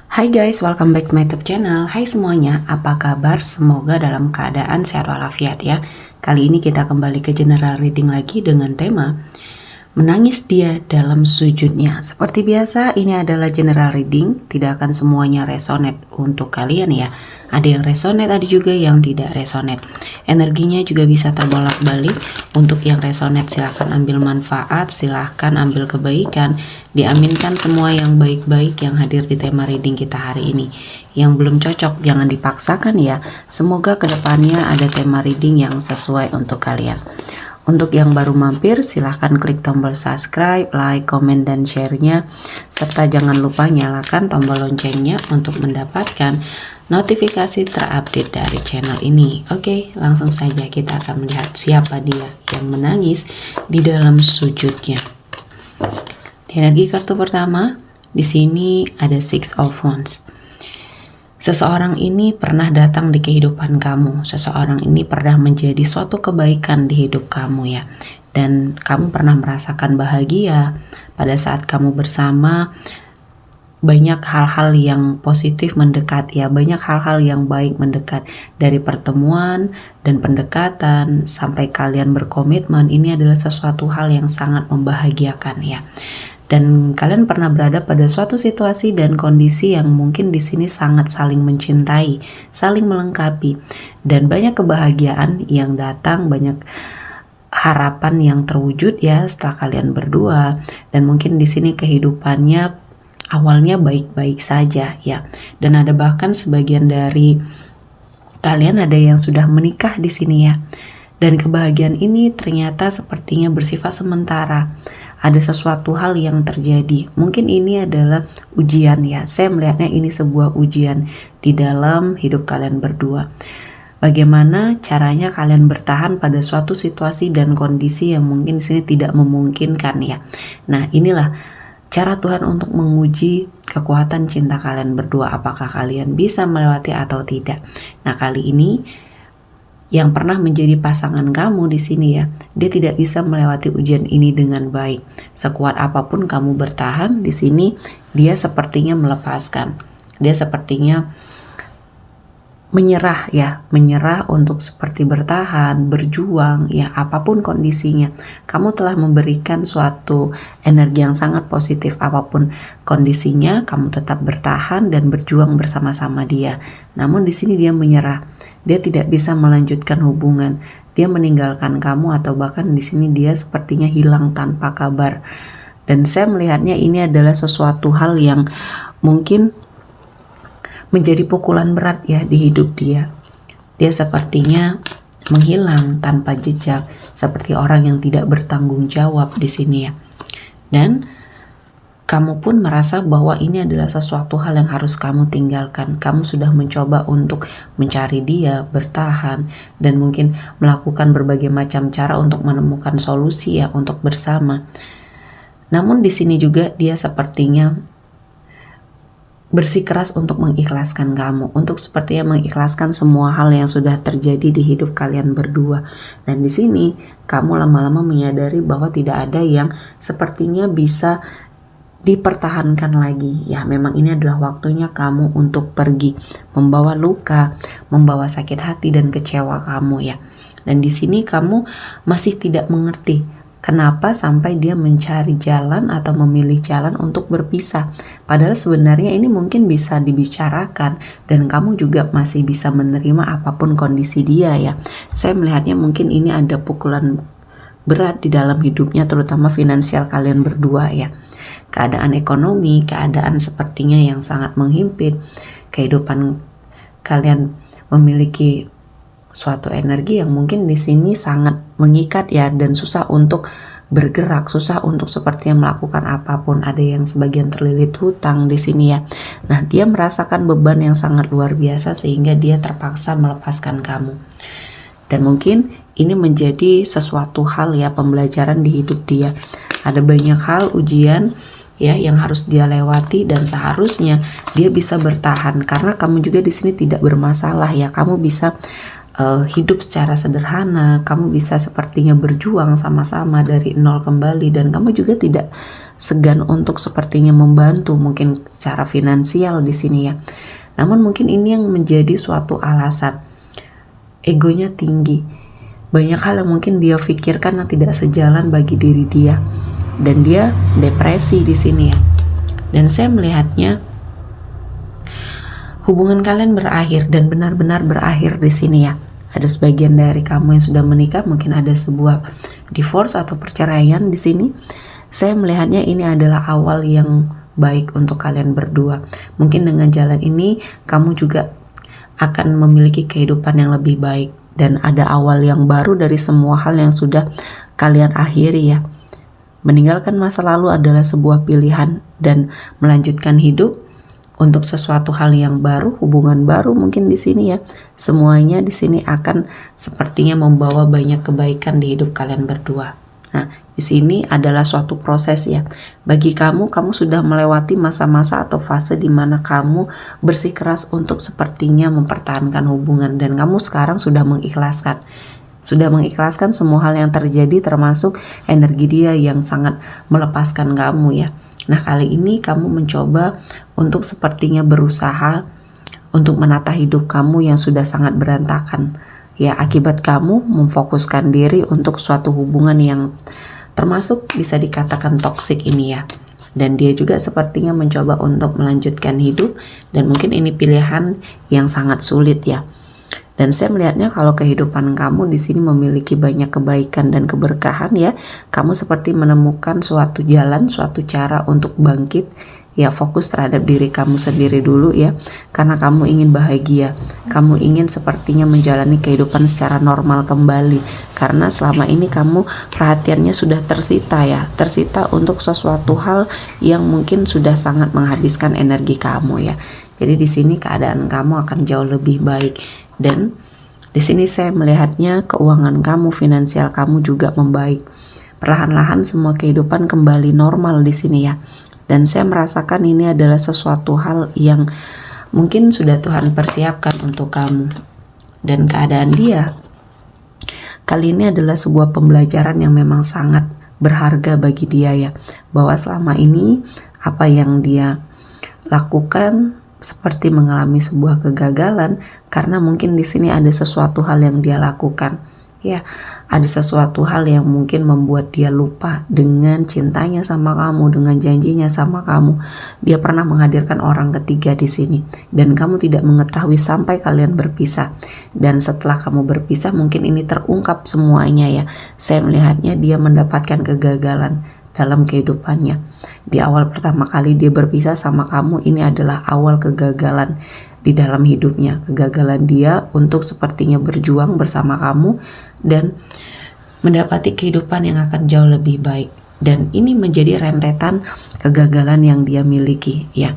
Hai guys, welcome back to my YouTube channel. Hai semuanya, apa kabar? Semoga dalam keadaan sehat walafiat ya. Kali ini kita kembali ke general reading lagi dengan tema menangis dia dalam sujudnya. Seperti biasa, ini adalah general reading, tidak akan semuanya resonate untuk kalian ya. Ada yang resonate, ada juga yang tidak resonate. Energinya juga bisa terbolak-balik. Untuk yang resonate silahkan ambil manfaat, silahkan ambil kebaikan. Diaminkan semua yang baik-baik yang hadir di tema reading kita hari ini. Yang belum cocok jangan dipaksakan ya. Semoga kedepannya ada tema reading yang sesuai untuk kalian. Untuk yang baru mampir, silahkan klik tombol subscribe, like, komen, dan share-nya. Serta jangan lupa nyalakan tombol loncengnya untuk mendapatkan notifikasi terupdate dari channel ini. Oke, langsung saja kita akan melihat siapa dia yang menangis di dalam sujudnya. Di energi kartu pertama, di sini ada Six of Wands. Seseorang ini pernah datang di kehidupan kamu. Seseorang ini pernah menjadi suatu kebaikan di hidup kamu ya. Dan kamu pernah merasakan bahagia pada saat kamu bersama. Banyak hal-hal yang positif mendekat ya. Banyak hal-hal yang baik mendekat. Dari pertemuan dan pendekatan sampai kalian berkomitmen. Ini adalah sesuatu hal yang sangat membahagiakan ya. Dan kalian pernah berada pada suatu situasi dan kondisi yang mungkin di sini sangat saling mencintai, saling melengkapi, dan banyak kebahagiaan yang datang, banyak harapan yang terwujud ya setelah kalian berdua. Dan mungkin di sini kehidupannya awalnya baik-baik saja ya. Dan ada bahkan sebagian dari kalian ada yang sudah menikah di sini ya. Dan kebahagiaan ini ternyata sepertinya bersifat sementara. Ada sesuatu hal yang terjadi. Mungkin ini adalah ujian ya. Saya melihatnya ini sebuah ujian di dalam hidup kalian berdua. Bagaimana caranya kalian bertahan pada suatu situasi dan kondisi yang mungkin di sini tidak memungkinkan ya. Nah, inilah cara Tuhan untuk menguji kekuatan cinta kalian berdua. Apakah kalian bisa melewati atau tidak. Nah, kali ini yang pernah menjadi pasangan kamu di sini ya, dia tidak bisa melewati ujian ini dengan baik. Sekuat apapun kamu bertahan di sini, dia sepertinya melepaskan. Dia sepertinya menyerah ya, menyerah untuk seperti bertahan, berjuang ya, apapun kondisinya. Kamu telah memberikan suatu energi yang sangat positif, apapun kondisinya, kamu tetap bertahan dan berjuang bersama-sama dia. Namun di sini dia menyerah. Dia tidak bisa melanjutkan hubungan. Dia meninggalkan kamu atau bahkan di sini dia sepertinya hilang tanpa kabar. Dan saya melihatnya ini adalah sesuatu hal yang mungkin menjadi pukulan berat ya di hidup dia. Dia sepertinya menghilang tanpa jejak, seperti orang yang tidak bertanggung jawab di sini ya. Dan kamu pun merasa bahwa ini adalah sesuatu hal yang harus kamu tinggalkan. Kamu sudah mencoba untuk mencari dia, bertahan, dan mungkin melakukan berbagai macam cara untuk menemukan solusi ya untuk bersama. Namun di sini juga dia sepertinya bersikeras untuk mengikhlaskan kamu, untuk sepertinya mengikhlaskan semua hal yang sudah terjadi di hidup kalian berdua. Dan di sini kamu lama-lama menyadari bahwa tidak ada yang sepertinya bisa dipertahankan lagi ya. Memang ini adalah waktunya kamu untuk pergi, membawa luka, membawa sakit hati dan kecewa kamu ya. Dan di sini kamu masih tidak mengerti kenapa sampai dia mencari jalan atau memilih jalan untuk berpisah. Padahal sebenarnya ini mungkin bisa dibicarakan dan kamu juga masih bisa menerima apapun kondisi dia ya. Saya melihatnya mungkin ini ada pukulan berat di dalam hidupnya, terutama finansial kalian berdua ya. Keadaan ekonomi, keadaan sepertinya yang sangat menghimpit. Kehidupan kalian memiliki suatu energi yang mungkin di sini sangat mengikat ya, dan susah untuk bergerak, susah untuk sepertinya melakukan apapun. Ada yang sebagian terlilit hutang di sini ya. Nah, dia merasakan beban yang sangat luar biasa sehingga dia terpaksa melepaskan kamu. Dan mungkin ini menjadi sesuatu hal ya, pembelajaran di hidup dia. Ada banyak hal ujian ya yang harus dia lewati dan seharusnya dia bisa bertahan karena kamu juga di sini tidak bermasalah ya. Kamu bisa hidup secara sederhana, kamu bisa sepertinya berjuang sama-sama dari nol kembali, dan kamu juga tidak segan untuk sepertinya membantu mungkin secara finansial di sini ya. Namun mungkin ini yang menjadi suatu alasan. Egonya tinggi. Banyak hal yang mungkin dia pikirkan yang tidak sejalan bagi diri dia. Dan dia depresi di sini ya. Dan saya melihatnya hubungan kalian berakhir dan benar-benar berakhir di sini ya. Ada sebagian dari kamu yang sudah menikah, mungkin ada sebuah divorce atau perceraian di sini. Saya melihatnya ini adalah awal yang baik untuk kalian berdua. Mungkin dengan jalan ini kamu juga akan memiliki kehidupan yang lebih baik dan ada awal yang baru dari semua hal yang sudah kalian akhiri ya. Meninggalkan masa lalu adalah sebuah pilihan dan melanjutkan hidup untuk sesuatu hal yang baru, hubungan baru mungkin di sini ya. Semuanya di sini akan sepertinya membawa banyak kebaikan di hidup kalian berdua. Nah, di sini adalah suatu proses ya. Bagi kamu sudah melewati masa-masa atau fase di mana kamu bersikeras untuk sepertinya mempertahankan hubungan dan kamu sekarang sudah mengikhlaskan. Sudah mengikhlaskan semua hal yang terjadi termasuk energi dia yang sangat melepaskan kamu ya. Nah, kali ini kamu mencoba untuk sepertinya berusaha untuk menata hidup kamu yang sudah sangat berantakan. Ya, akibat kamu memfokuskan diri untuk suatu hubungan yang termasuk bisa dikatakan toksik ini ya. Dan dia juga sepertinya mencoba untuk melanjutkan hidup dan mungkin ini pilihan yang sangat sulit ya. Dan saya melihatnya kalau kehidupan kamu di sini memiliki banyak kebaikan dan keberkahan ya. Kamu seperti menemukan suatu jalan, suatu cara untuk bangkit. Ya, fokus terhadap diri kamu sendiri dulu ya. Karena kamu ingin bahagia. Kamu ingin sepertinya menjalani kehidupan secara normal kembali. Karena selama ini kamu perhatiannya sudah tersita ya. Tersita untuk sesuatu hal yang mungkin sudah sangat menghabiskan energi kamu ya. Jadi di sini keadaan kamu akan jauh lebih baik. Dan di sini saya melihatnya keuangan kamu, finansial kamu juga membaik. Perlahan-lahan semua kehidupan kembali normal di sini ya. Dan saya merasakan ini adalah sesuatu hal yang mungkin sudah Tuhan persiapkan untuk kamu. Dan keadaan dia kali ini adalah sebuah pembelajaran yang memang sangat berharga bagi dia ya. Bahwa selama ini apa yang dia lakukan seperti mengalami sebuah kegagalan karena mungkin di sini ada sesuatu hal yang dia lakukan. Ya, ada sesuatu hal yang mungkin membuat dia lupa dengan cintanya sama kamu, dengan janjinya sama kamu. Dia pernah menghadirkan orang ketiga di sini dan kamu tidak mengetahui sampai kalian berpisah. Dan setelah kamu berpisah mungkin ini terungkap semuanya ya. Saya melihatnya dia mendapatkan kegagalan dalam kehidupannya. Di awal pertama kali dia berpisah sama kamu, ini adalah awal kegagalan di dalam hidupnya. Kegagalan dia untuk sepertinya berjuang bersama kamu dan mendapati kehidupan yang akan jauh lebih baik. Dan ini menjadi rentetan kegagalan yang dia miliki ya.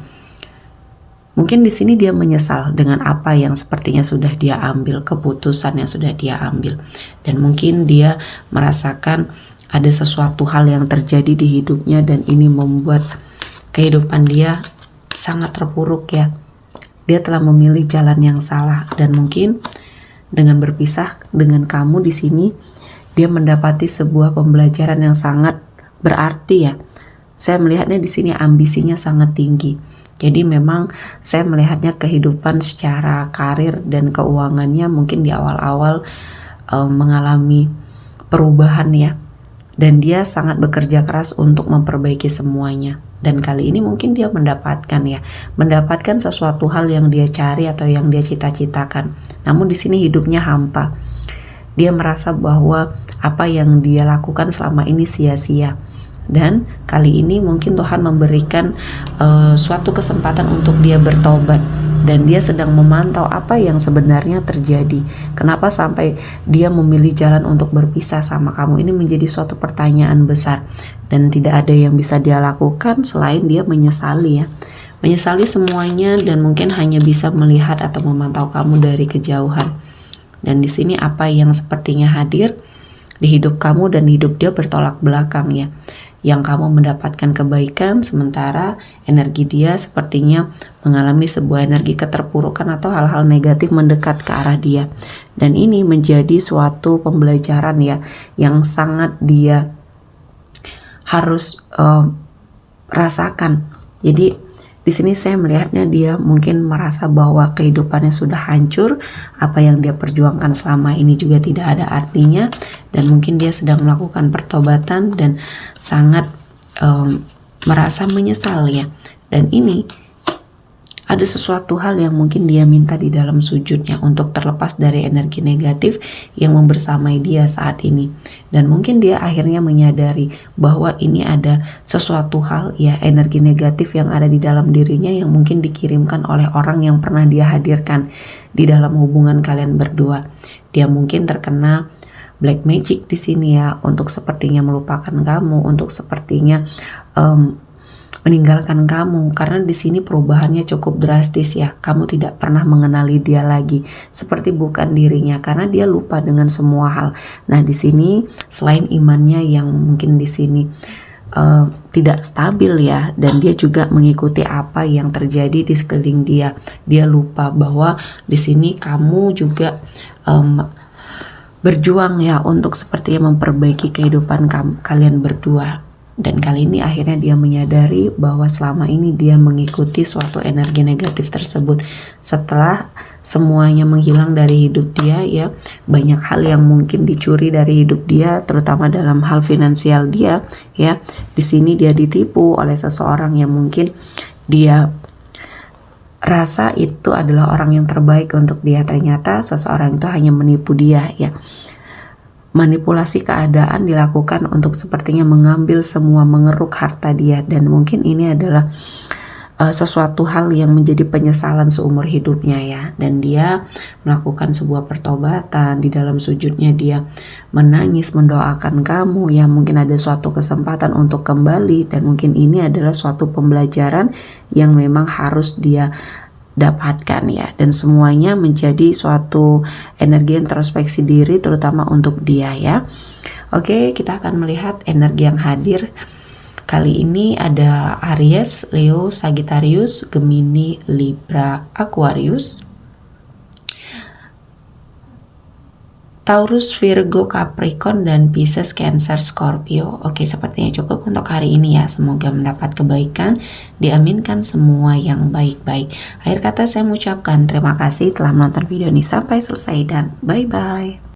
Mungkin di sini dia menyesal dengan apa yang sepertinya sudah dia ambil, keputusan yang sudah dia ambil. Dan mungkin dia merasakan ada sesuatu hal yang terjadi di hidupnya dan ini membuat kehidupan dia sangat terpuruk ya. Dia telah memilih jalan yang salah dan mungkin dengan berpisah dengan kamu di sini dia mendapati sebuah pembelajaran yang sangat berarti ya. Saya melihatnya di sini ambisinya sangat tinggi. Jadi memang saya melihatnya kehidupan secara karir dan keuangannya mungkin di awal-awal mengalami perubahan ya. Dan dia sangat bekerja keras untuk memperbaiki semuanya. Dan kali ini mungkin dia mendapatkan sesuatu hal yang dia cari atau yang dia cita-citakan. Namun di sini hidupnya hampa. Dia merasa bahwa apa yang dia lakukan selama ini sia-sia. Dan kali ini mungkin Tuhan memberikan suatu kesempatan untuk dia bertobat. Dan dia sedang memantau apa yang sebenarnya terjadi. Kenapa sampai dia memilih jalan untuk berpisah sama kamu? Ini menjadi suatu pertanyaan besar. Dan tidak ada yang bisa dia lakukan selain dia menyesali ya. Menyesali semuanya dan mungkin hanya bisa melihat atau memantau kamu dari kejauhan. Dan di sini apa yang sepertinya hadir di hidup kamu dan hidup dia bertolak belakang ya. Yang kamu mendapatkan kebaikan sementara energi dia sepertinya mengalami sebuah energi keterpurukan atau hal-hal negatif mendekat ke arah dia. Dan ini menjadi suatu pembelajaran ya yang sangat dia harus rasakan. Jadi di sini saya melihatnya dia mungkin merasa bahwa kehidupannya sudah hancur, apa yang dia perjuangkan selama ini juga tidak ada artinya, dan mungkin dia sedang melakukan pertobatan dan sangat merasa menyesal ya. Dan ini ada sesuatu hal yang mungkin dia minta di dalam sujudnya untuk terlepas dari energi negatif yang membersamai dia saat ini. Dan mungkin dia akhirnya menyadari bahwa ini ada sesuatu hal ya, energi negatif yang ada di dalam dirinya yang mungkin dikirimkan oleh orang yang pernah dia hadirkan di dalam hubungan kalian berdua. Dia mungkin terkena black magic di sini ya, untuk sepertinya melupakan kamu, untuk sepertinya meninggalkan kamu, karena di sini perubahannya cukup drastis ya. Kamu tidak pernah mengenali dia lagi, seperti bukan dirinya, karena dia lupa dengan semua hal. Nah, di sini selain imannya yang mungkin di sini tidak stabil ya, dan dia juga mengikuti apa yang terjadi di sekeliling dia. Dia lupa bahwa di sini kamu juga berjuang ya untuk sepertinya memperbaiki kehidupan kalian berdua. Dan kali ini akhirnya dia menyadari bahwa selama ini dia mengikuti suatu energi negatif tersebut. Setelah semuanya menghilang dari hidup dia ya, banyak hal yang mungkin dicuri dari hidup dia, terutama dalam hal finansial dia ya. Di sini dia ditipu oleh seseorang yang mungkin dia rasa itu adalah orang yang terbaik untuk dia. Ternyata seseorang itu hanya menipu dia ya. Manipulasi keadaan dilakukan untuk sepertinya mengambil semua, mengeruk harta dia, dan mungkin ini adalah sesuatu hal yang menjadi penyesalan seumur hidupnya ya. Dan dia melakukan sebuah pertobatan, di dalam sujudnya dia menangis mendoakan kamu ya, mungkin ada suatu kesempatan untuk kembali, dan mungkin ini adalah suatu pembelajaran yang memang harus dia dapatkan ya, dan semuanya menjadi suatu energi introspeksi diri terutama untuk dia ya. Oke, kita akan melihat energi yang hadir kali ini. Ada Aries, Leo, Sagittarius, Gemini, Libra, Aquarius, Taurus, Virgo, Capricorn, dan Pisces, Cancer, Scorpio. Oke, sepertinya cukup untuk hari ini ya. Semoga mendapat kebaikan, diaminkan semua yang baik-baik. Akhir kata saya mengucapkan terima kasih telah menonton video ini sampai selesai, dan bye-bye.